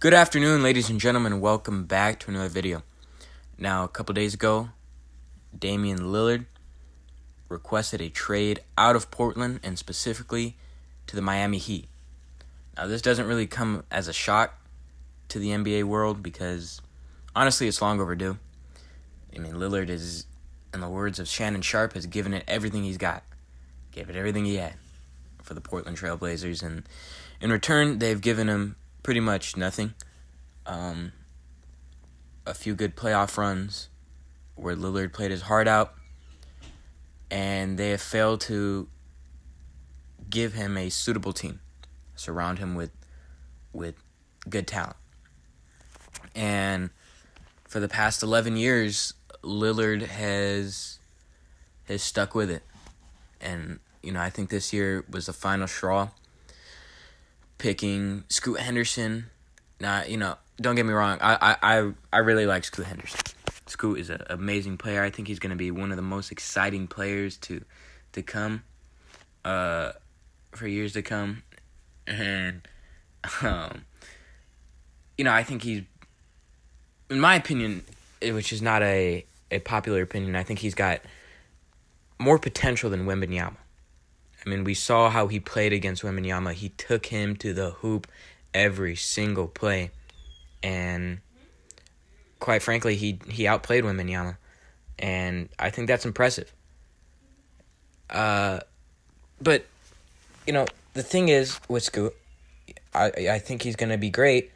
Good afternoon, ladies and gentlemen. Welcome back to another video. Now, a couple days ago, Dame Lillard requested a trade out of Portland and specifically to the Miami Heat. Now, this doesn't really come as a shock to the NBA world because, honestly, it's long overdue. Lillard is, in the words of Shannon Sharpe, has given it everything he's got. Gave it everything he had for the Portland Trail Blazers, and in return, they've given him pretty much nothing. A few good playoff runs where Lillard played his heart out, and they have failed to give him a suitable team, surround him with good talent. And for the past 11 years, Lillard has stuck with it. And, I think this year was the final straw. Picking Scoot Henderson. Now, don't get me wrong. I really like Scoot Henderson. Scoot is an amazing player. I think he's going to be one of the most exciting players to come for years to come. And, I think he's, in my opinion, which is not a popular opinion, I think he's got more potential than Wembanyama. We saw how he played against Wembanyama. He took him to the hoop every single play. And quite frankly, he outplayed Wembanyama. And I think that's impressive. But, the thing is with Scoot, I think he's going to be great,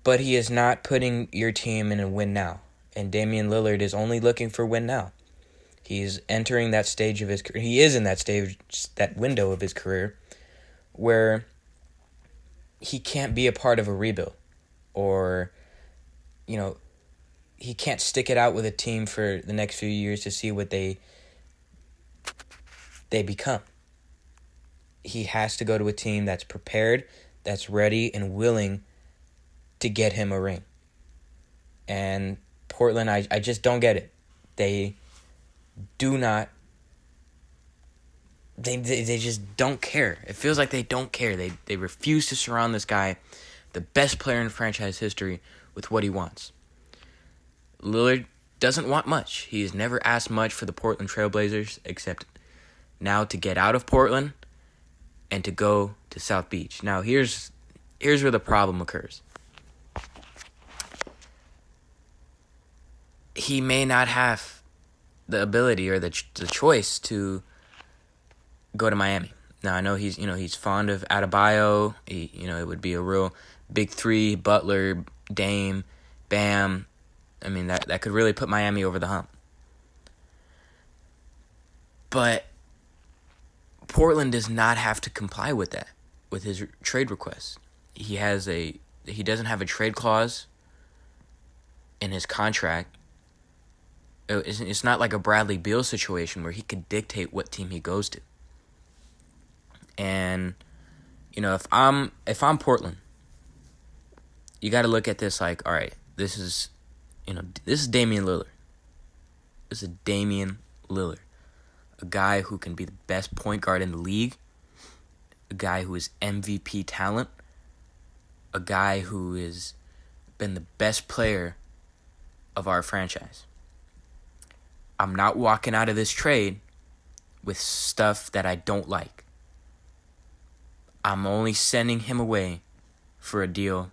but he is not putting your team in a win now. And Damian Lillard is only looking for win now. He's entering that stage of his career. He is in that stage, that window of his career, where he can't be a part of a rebuild, or, he can't stick it out with a team for the next few years to see what they become. He has to go to a team that's prepared, that's ready, and willing to get him a ring. And Portland, I just don't get it. They do not. They just don't care. It feels like they don't care. They refuse to surround this guy, the best player in franchise history, with what he wants. Lillard doesn't want much. He has never asked much for the Portland Trail Blazers, except now to get out of Portland and to go to South Beach. Now, here's where the problem occurs. He may not have the ability or the choice to go to Miami. Now, I know he's fond of Adebayo. It would be a real big three: Butler, Dame, Bam. That could really put Miami over the hump. But Portland does not have to comply with that, with his trade request. He doesn't have a trade clause in his contract. It's not like a Bradley Beal situation where he could dictate what team he goes to. And, if I'm Portland, you got to look at this like, all right, this is Damian Lillard. This is Damian Lillard, a guy who can be the best point guard in the league, a guy who is MVP talent, a guy who has been the best player of our franchise. I'm not walking out of this trade with stuff that I don't like. I'm only sending him away for a deal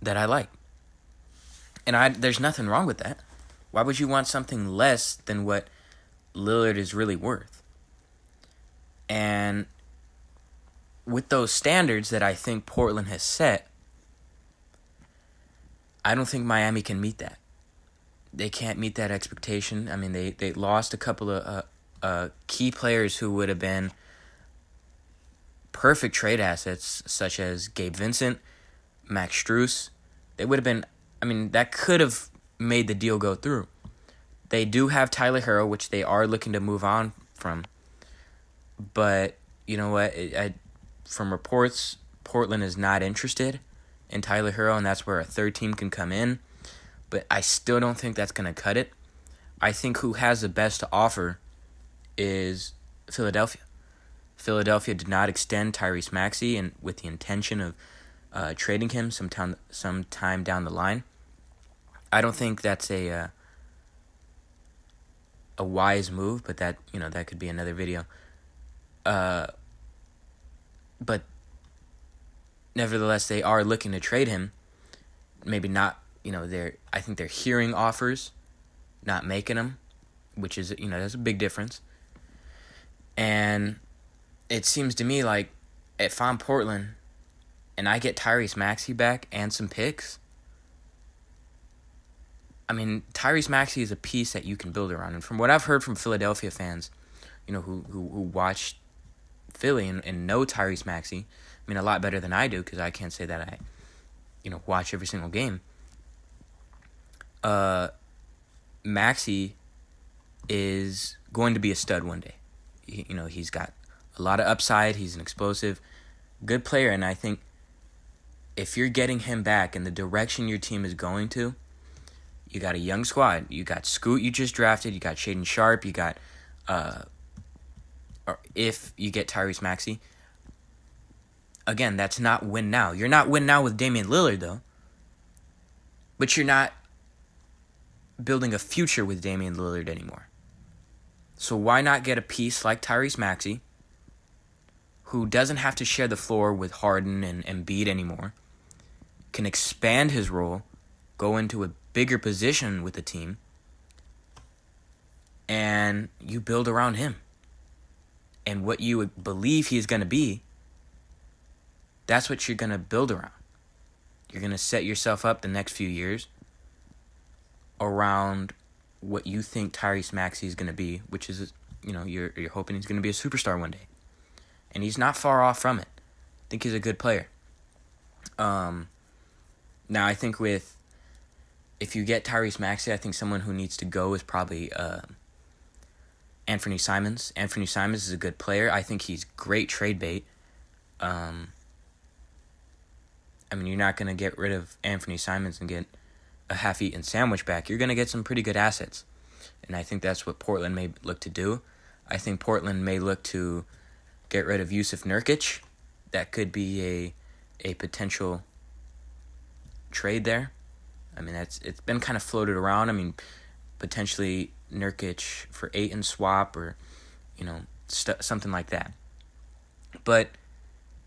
that I like. And there's nothing wrong with that. Why would you want something less than what Lillard is really worth? And with those standards that I think Portland has set, I don't think Miami can meet that. They can't meet that expectation. They lost a couple of key players who would have been perfect trade assets, such as Gabe Vincent, Max Strus. They would have been, that could have made the deal go through. They do have Tyler Herro, which they are looking to move on from. But, you know what? From reports, Portland is not interested in Tyler Herro, and that's where a third team can come in. But I still don't think that's going to cut it. I think who has the best to offer is Philadelphia. Philadelphia did not extend Tyrese Maxey and with the intention of trading him sometime down the line. I don't think that's a wise move, but that could be another video. But nevertheless, they are looking to trade him. Maybe not. I think they're hearing offers, not making them, which is that's a big difference. And it seems to me like if I'm Portland and I get Tyrese Maxey back and some picks, I mean, Tyrese Maxey is a piece that you can build around. And from what I've heard from Philadelphia fans, who watch Philly and know Tyrese Maxey, I mean, a lot better than I do, because I can't say that I, watch every single game. Maxey is going to be a stud one day. He's got a lot of upside. He's an explosive, good player, and I think if you're getting him back in the direction your team is going to, you got a young squad. You got Scoot you just drafted. You got Shaden Sharp. You got, or if you get Tyrese Maxey, again, that's not win now. You're not win now with Dame Lillard, though. But you're not building a future with Dame Lillard anymore. So why not get a piece like Tyrese Maxey, who doesn't have to share the floor with Harden and Embiid anymore, can expand his role, go into a bigger position with the team, and you build around him. And what you believe he's going to be, that's what you're going to build around. You're going to set yourself up the next few years around what you think Tyrese Maxey is going to be, which is, you're hoping he's going to be a superstar one day. And he's not far off from it. I think he's a good player. Now, I think if you get Tyrese Maxey, I think someone who needs to go is probably Anthony Simons. Anthony Simons is a good player. I think he's great trade bait. I mean, you're not going to get rid of Anthony Simons and get a half-eaten sandwich back. You're going to get some pretty good assets. And I think that's what Portland may look to do. I think Portland may look to get rid of Yusuf Nurkic. That could be a potential trade there. I mean, it's been kind of floated around. I mean, potentially Nurkic for Ayton swap or, something like that. But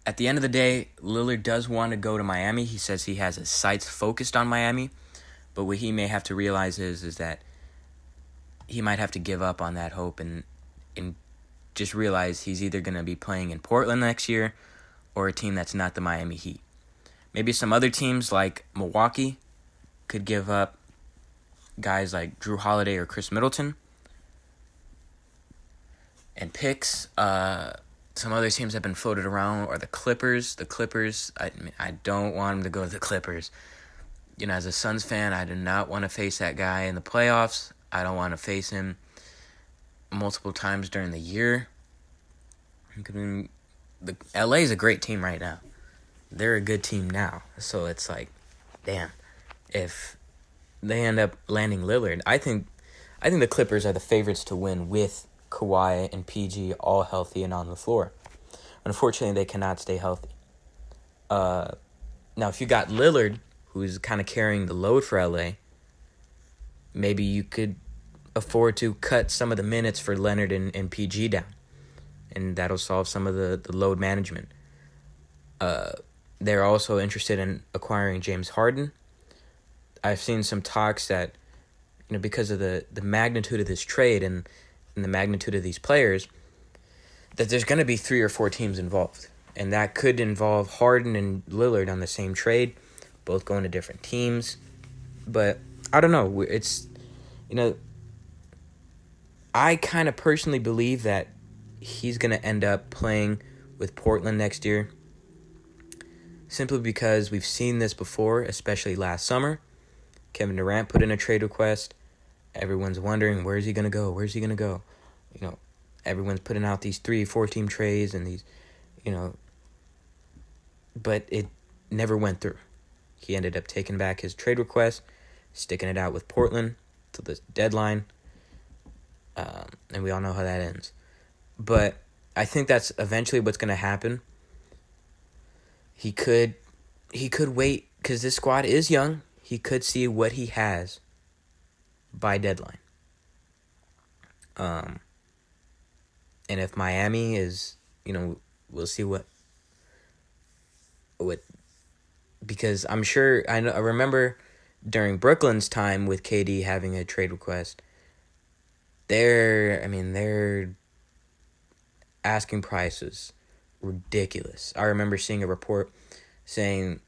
at the end of the day, Lillard does want to go to Miami. He says he has his sights focused on Miami. But what he may have to realize is that he might have to give up on that hope and just realize he's either going to be playing in Portland next year or a team that's not the Miami Heat. Maybe some other teams like Milwaukee could give up guys like Drew Holiday or Chris Middleton and picks. Some other teams have been floated around, or the Clippers. The Clippers, I don't want them to go to the Clippers. As a Suns fan, I do not want to face that guy in the playoffs. I don't want to face him multiple times during the year. LA is a great team right now. They're a good team now. So it's like, damn, if they end up landing Lillard, I think the Clippers are the favorites to win with Kawhi and PG all healthy and on the floor. Unfortunately, they cannot stay healthy. Now, if you got Lillard, who's kind of carrying the load for LA, maybe you could afford to cut some of the minutes for Leonard and PG down. And that'll solve some of the load management. They're also interested in acquiring James Harden. I've seen some talks that, because of the magnitude of this trade and the magnitude of these players, that there's going to be 3 or 4 teams involved. And that could involve Harden and Lillard on the same trade, both going to different teams. But I don't know. It's, I kind of personally believe that he's going to end up playing with Portland next year, simply because we've seen this before, especially last summer. Kevin Durant put in a trade request. Everyone's wondering, where's he going to go? Where's he going to go? Everyone's putting out these 3-4 team trades and these, but it never went through. He ended up taking back his trade request, sticking it out with Portland to the deadline, and we all know how that ends. But I think that's eventually what's going to happen. He could he could wait because this squad is young. He could see what he has by deadline. And if Miami is, we'll see what because I'm sure I remember during Brooklyn's time with KD having a trade request. Their asking prices ridiculous. I remember seeing a report saying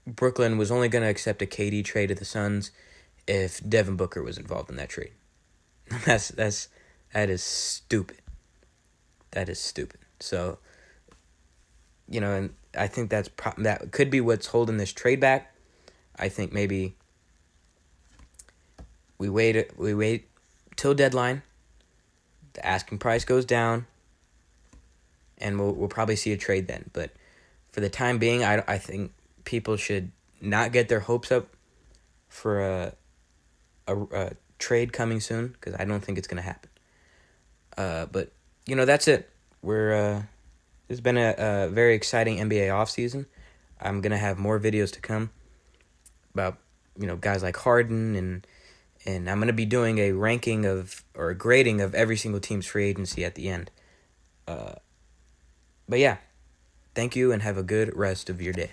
Brooklyn was only going to accept a KD trade to the Suns if Devin Booker was involved in that trade. That is stupid. That is stupid. So, and I think that could be what's holding this trade back. I think maybe we wait till deadline. The asking price goes down, and we'll probably see a trade then. But for the time being, I think people should not get their hopes up for a trade coming soon, because I don't think it's going to happen. But that's it. It's been a very exciting NBA offseason. I'm going to have more videos to come about guys like Harden, and I'm going to be doing a ranking of or a grading of every single team's free agency at the end. But yeah, thank you and have a good rest of your day.